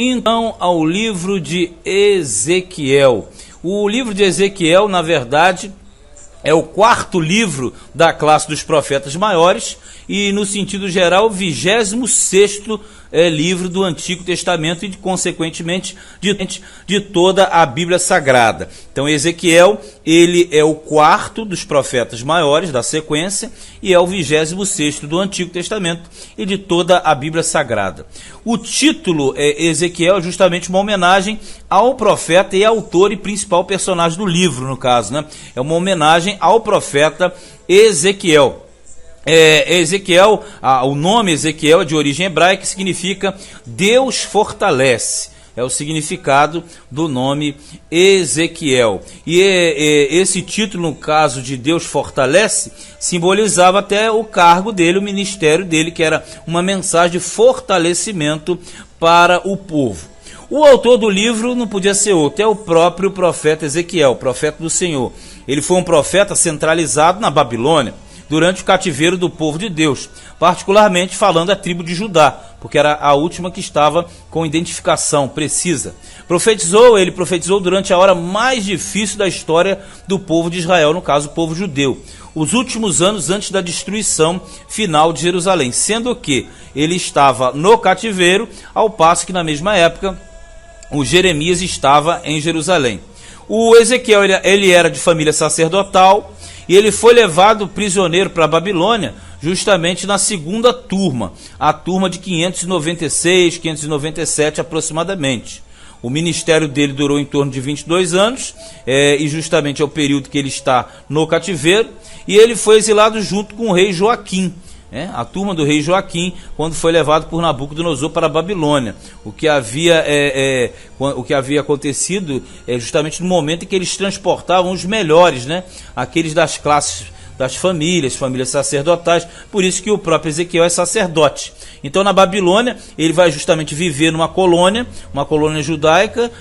Então, ao livro de Ezequiel. O livro de Ezequiel, na verdade, é o quarto livro da classe dos profetas maiores e, no sentido geral, o 26º livro do Antigo Testamento e, consequentemente, de toda a Bíblia Sagrada. Então, Ezequiel, ele é o quarto dos profetas maiores da sequência e é o 26º do Antigo Testamento e de toda a Bíblia Sagrada. O título Ezequiel é justamente uma homenagem ao profeta e autor e principal personagem do livro, no caso, né? É uma homenagem ao profeta Ezequiel. Ezequiel, o nome Ezequiel é de origem hebraica, que significa Deus fortalece. É o significado do nome Ezequiel. E esse título, no caso de Deus fortalece, simbolizava até o cargo dele, o ministério dele, que era uma mensagem de fortalecimento para o povo. O autor do livro não podia ser outro, é o próprio profeta Ezequiel, profeta do Senhor. Ele foi um profeta centralizado na Babilônia, durante o cativeiro do povo de Deus, particularmente falando da tribo de Judá, porque era a última que estava com identificação precisa. Ele profetizou durante a hora mais difícil da história do povo de Israel, no caso o povo judeu, os últimos anos antes da destruição final de Jerusalém, sendo que ele estava no cativeiro, ao passo que na mesma época o Jeremias estava em Jerusalém. O Ezequiel, ele era de família sacerdotal, e ele foi levado prisioneiro para a Babilônia justamente na segunda turma, a turma de 596, 597 aproximadamente. O ministério dele durou em torno de 22 anos, e justamente é o período que ele está no cativeiro, e ele foi exilado junto com o rei Joaquim. A turma do rei Joaquim, quando foi levado por Nabucodonosor para a Babilônia. O que havia acontecido é justamente no momento em que eles transportavam os melhores, aqueles das classes, das famílias sacerdotais, por isso que o próprio Ezequiel é sacerdote. Então, na Babilônia, ele vai justamente viver numa colônia judaica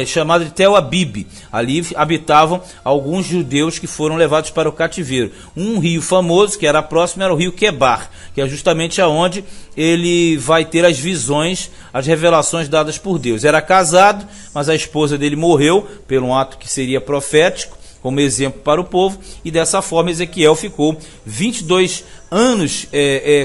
chamada de Tel Abib. Ali habitavam alguns judeus que foram levados para o cativeiro. Um rio famoso, que era próximo, era o rio Quebar, que é justamente aonde ele vai ter as visões, as revelações dadas por Deus. Era casado, mas a esposa dele morreu pelo ato que seria profético, como exemplo para o povo, e dessa forma Ezequiel ficou 22 anos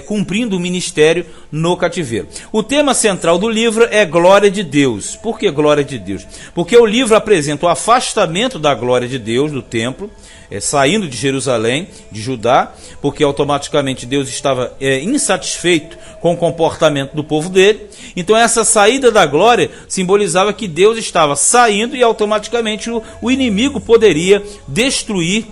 cumprindo o ministério no cativeiro. O tema central do livro é glória de Deus. Por que glória de Deus? Porque o livro apresenta o afastamento da glória de Deus do templo, saindo de Jerusalém, de Judá, porque automaticamente Deus estava insatisfeito com o comportamento do povo dele. Então essa saída da glória simbolizava que Deus estava saindo e automaticamente o inimigo poderia destruir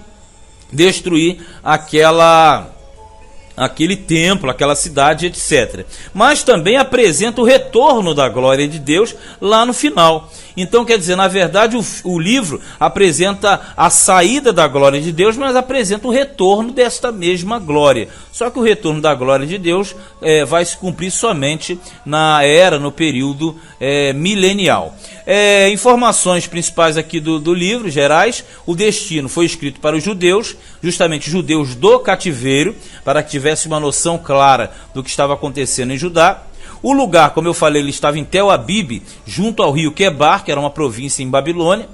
aquele templo, aquela cidade, etc. Mas também apresenta o retorno da glória de Deus lá no final. Então, quer dizer, na verdade, o livro apresenta a saída da glória de Deus, mas apresenta o retorno desta mesma glória. Só que o retorno da glória de Deus vai se cumprir somente no período milenial. Informações principais aqui do livro, gerais: o destino foi escrito para os judeus, justamente judeus do cativeiro, para que tivesse uma noção clara do que estava acontecendo em Judá. O lugar, como eu falei, ele estava em Tel Abib, junto ao rio Quebar, que era uma província em Babilônia.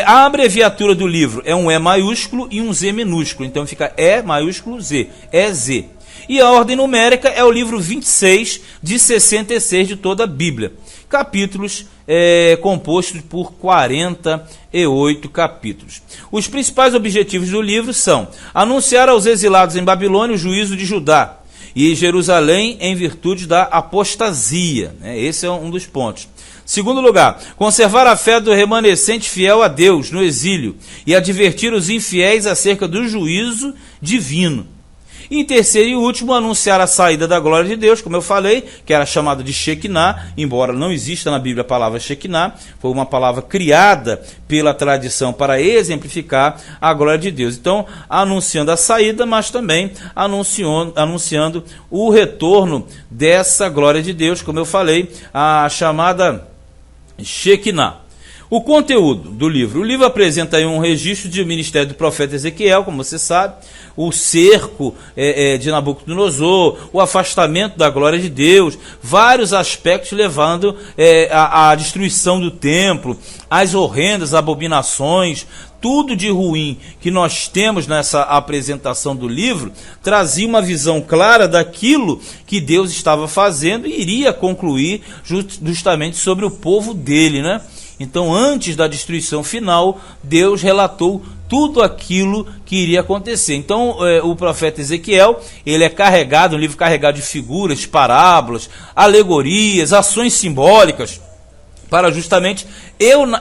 A abreviatura do livro é um E maiúsculo e um Z minúsculo, então fica E maiúsculo Z, EZ. E a ordem numérica é o livro 26 de 66 de toda a Bíblia. Capítulos compostos por 48 capítulos. Os principais objetivos do livro são anunciar aos exilados em Babilônia o juízo de Judá e Jerusalém em virtude da apostasia. Esse é um dos pontos. Segundo lugar, conservar a fé do remanescente fiel a Deus no exílio e advertir os infiéis acerca do juízo divino. E em terceiro e último, anunciar a saída da glória de Deus, como eu falei, que era chamada de Shekinah, embora não exista na Bíblia a palavra Shekinah, foi uma palavra criada pela tradição para exemplificar a glória de Deus. Então, anunciando a saída, mas também anunciando o retorno dessa glória de Deus, como eu falei, a chamada Shekinah. O conteúdo do livro. O livro apresenta aí um registro de ministério do profeta Ezequiel, como você sabe, o cerco de Nabucodonosor, o afastamento da glória de Deus, vários aspectos levando à destruição do templo, às horrendas abominações, tudo de ruim que nós temos nessa apresentação do livro, trazia uma visão clara daquilo que Deus estava fazendo e iria concluir justamente sobre o povo dele, né? Então, antes da destruição final, Deus relatou tudo aquilo que iria acontecer. Então, o profeta Ezequiel, ele é carregado, um livro carregado de figuras, parábolas, alegorias, ações simbólicas, para justamente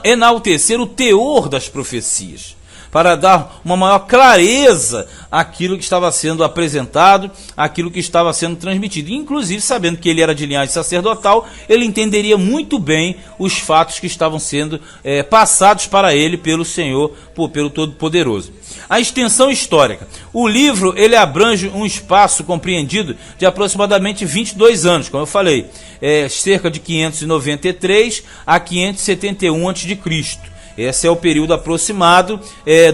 enaltecer o teor das profecias, para dar uma maior clareza àquilo que estava sendo apresentado, àquilo que estava sendo transmitido. Inclusive, sabendo que ele era de linhagem sacerdotal, ele entenderia muito bem os fatos que estavam sendo passados para ele pelo Senhor, pelo Todo-Poderoso. A extensão histórica. O livro ele abrange um espaço compreendido de aproximadamente 22 anos, como eu falei, cerca de 593 a 571 a.C. Esse é o período aproximado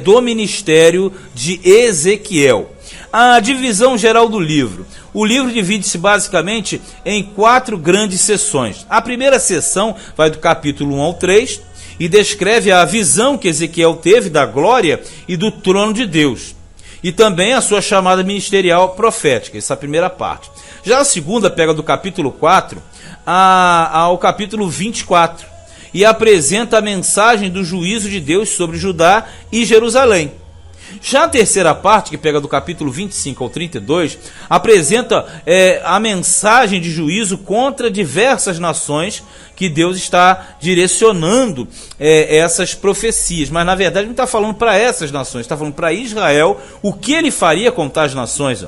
do ministério de Ezequiel. A divisão geral do livro. O livro divide-se basicamente em 4 grandes seções. A primeira seção vai do capítulo 1 ao 3 e descreve a visão que Ezequiel teve da glória e do trono de Deus. E também a sua chamada ministerial profética, essa é a primeira parte. Já a segunda pega do capítulo 4 ao capítulo 24. E apresenta a mensagem do juízo de Deus sobre Judá e Jerusalém. Já a terceira parte, que pega do capítulo 25 ao 32, apresenta a mensagem de juízo contra diversas nações que Deus está direcionando essas profecias. Mas na verdade não está falando para essas nações, está falando para Israel o que ele faria com tais nações.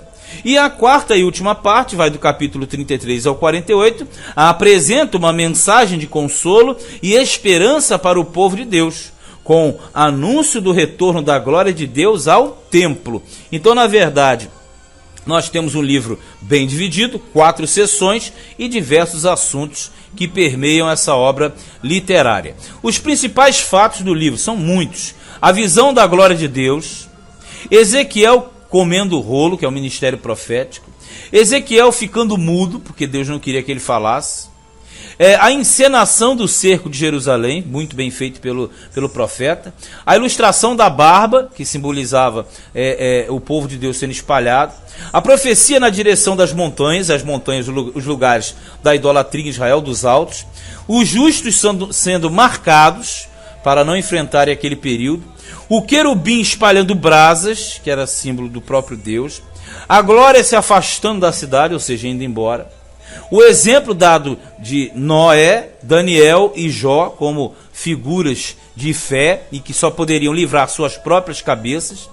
E a quarta e última parte, vai do capítulo 33 ao 48, apresenta uma mensagem de consolo e esperança para o povo de Deus, com anúncio do retorno da glória de Deus ao templo. Então, na verdade, nós temos um livro bem dividido, 4 seções e diversos assuntos que permeiam essa obra literária. Os principais fatos do livro são muitos. A visão da glória de Deus, Ezequiel comendo o rolo, que é o ministério profético, Ezequiel ficando mudo, porque Deus não queria que ele falasse, a encenação do cerco de Jerusalém, muito bem feito pelo profeta, a ilustração da barba, que simbolizava o povo de Deus sendo espalhado, a profecia na direção das montanhas, as montanhas, os lugares da idolatria em Israel, dos altos, os justos sendo marcados para não enfrentarem aquele período, o querubim espalhando brasas, que era símbolo do próprio Deus, a glória se afastando da cidade, ou seja, indo embora, o exemplo dado de Noé, Daniel e Jó como figuras de fé e que só poderiam livrar suas próprias cabeças,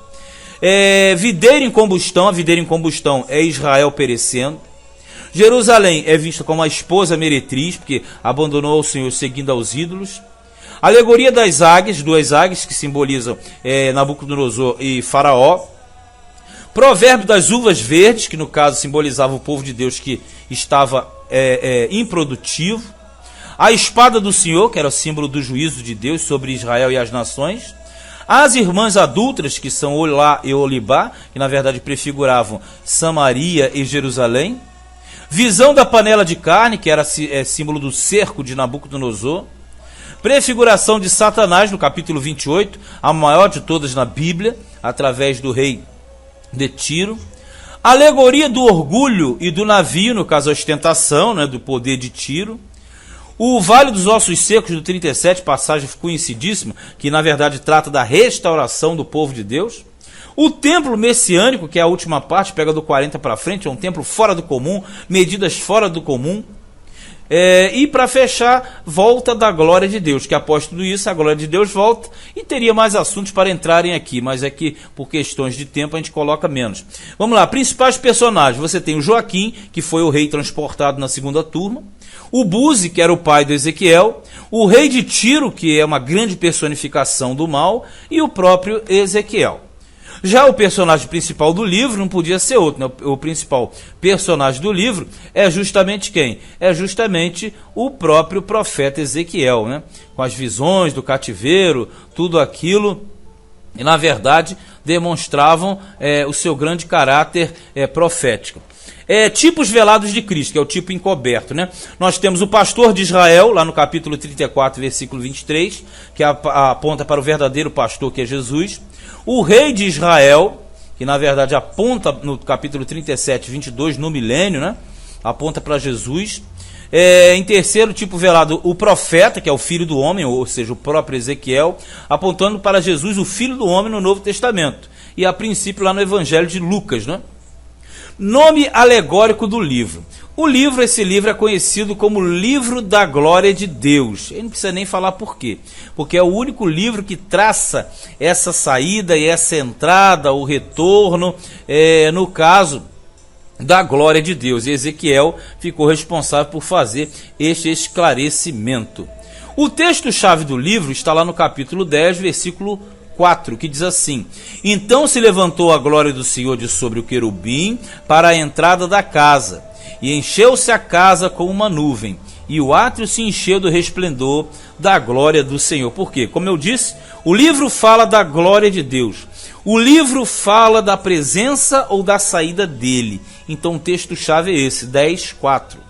videira em combustão, a videira em combustão é Israel perecendo, Jerusalém é vista como a esposa meretriz, porque abandonou o Senhor seguindo aos ídolos, alegoria das águias, 2 águias que simbolizam Nabucodonosor e Faraó. Provérbio das uvas verdes, que no caso simbolizava o povo de Deus que estava improdutivo. A espada do Senhor, que era o símbolo do juízo de Deus sobre Israel e as nações. As irmãs adúlteras, que são Olá e Olibá, que na verdade prefiguravam Samaria e Jerusalém. Visão da panela de carne, que era símbolo do cerco de Nabucodonosor. Prefiguração de Satanás, no capítulo 28, a maior de todas na Bíblia, através do rei de Tiro. Alegoria do orgulho e do navio, no caso a ostentação, né, do poder de Tiro. O Vale dos Ossos Secos, do 37, passagem conhecidíssima, que na verdade trata da restauração do povo de Deus. O templo messiânico, que é a última parte, pega do 40 para frente, é um templo fora do comum, medidas fora do comum. E para fechar, volta da glória de Deus, que após tudo isso a glória de Deus volta, e teria mais assuntos para entrarem aqui, mas é que por questões de tempo a gente coloca menos. Vamos lá, principais personagens. Você tem o Joaquim, que foi o rei transportado na segunda turma, o Buzi, que era o pai do Ezequiel, o rei de Tiro, que é uma grande personificação do mal, e o próprio Ezequiel. Já o personagem principal do livro não podia ser outro, né? O principal personagem do livro é justamente quem? É justamente o próprio profeta Ezequiel, né? Com as visões do cativeiro, tudo aquilo, e na verdade demonstravam o seu grande caráter profético. Tipos velados de Cristo, que é o tipo encoberto, né? Nós temos o pastor de Israel, lá no capítulo 34, versículo 23, que aponta para o verdadeiro pastor, que é Jesus. O rei de Israel, que na verdade aponta no capítulo 37, 22, no milênio, né? Aponta para Jesus. Em terceiro tipo velado, o profeta, que é o filho do homem, ou seja, o próprio Ezequiel, apontando para Jesus, o filho do homem, no Novo Testamento. E a princípio lá no Evangelho de Lucas, né? Nome alegórico do livro. Esse livro é conhecido como Livro da Glória de Deus. Ele não precisa nem falar por quê. Porque é o único livro que traça essa saída e essa entrada, o retorno, no caso da glória de Deus. E Ezequiel ficou responsável por fazer este esclarecimento. O texto-chave do livro está lá no capítulo 10, versículo 4, que diz assim: Então se levantou a glória do Senhor de sobre o querubim para a entrada da casa, e encheu-se a casa com uma nuvem, e o átrio se encheu do resplendor da glória do Senhor. Por quê? Como eu disse, o livro fala da glória de Deus. O livro fala da presença ou da saída dele. Então o texto-chave é esse, 10, 4.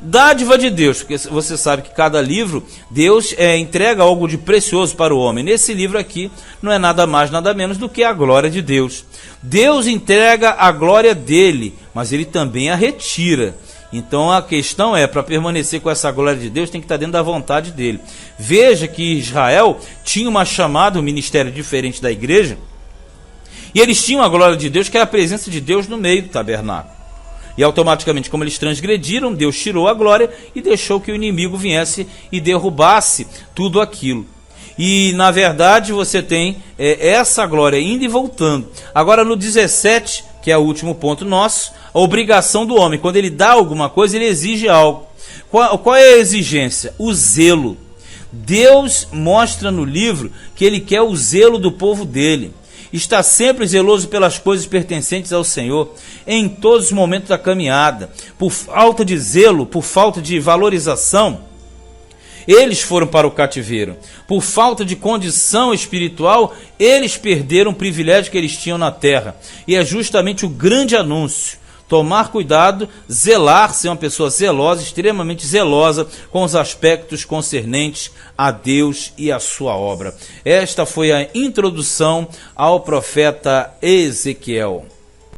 Dádiva de Deus, porque você sabe que cada livro, Deus entrega algo de precioso para o homem. Nesse livro aqui, não é nada mais, nada menos do que a glória de Deus. Deus entrega a glória dele, mas ele também a retira. Então a questão para permanecer com essa glória de Deus, tem que estar dentro da vontade dele. Veja que Israel tinha uma chamada, um ministério diferente da igreja, e eles tinham a glória de Deus, que era a presença de Deus no meio do tabernáculo. E automaticamente, como eles transgrediram, Deus tirou a glória e deixou que o inimigo viesse e derrubasse tudo aquilo. E na verdade você tem essa glória indo e voltando. Agora no 17, que é o último ponto nosso, a obrigação do homem. Quando ele dá alguma coisa, ele exige algo. Qual é a exigência? O zelo. Deus mostra no livro que ele quer o zelo do povo dele. Está sempre zeloso pelas coisas pertencentes ao Senhor, em todos os momentos da caminhada. Por falta de zelo, por falta de valorização, eles foram para o cativeiro. Por falta de condição espiritual, eles perderam o privilégio que eles tinham na terra. E é justamente o grande anúncio: tomar cuidado, zelar, ser uma pessoa zelosa, extremamente zelosa com os aspectos concernentes a Deus e a sua obra. Esta foi a introdução ao profeta Ezequiel.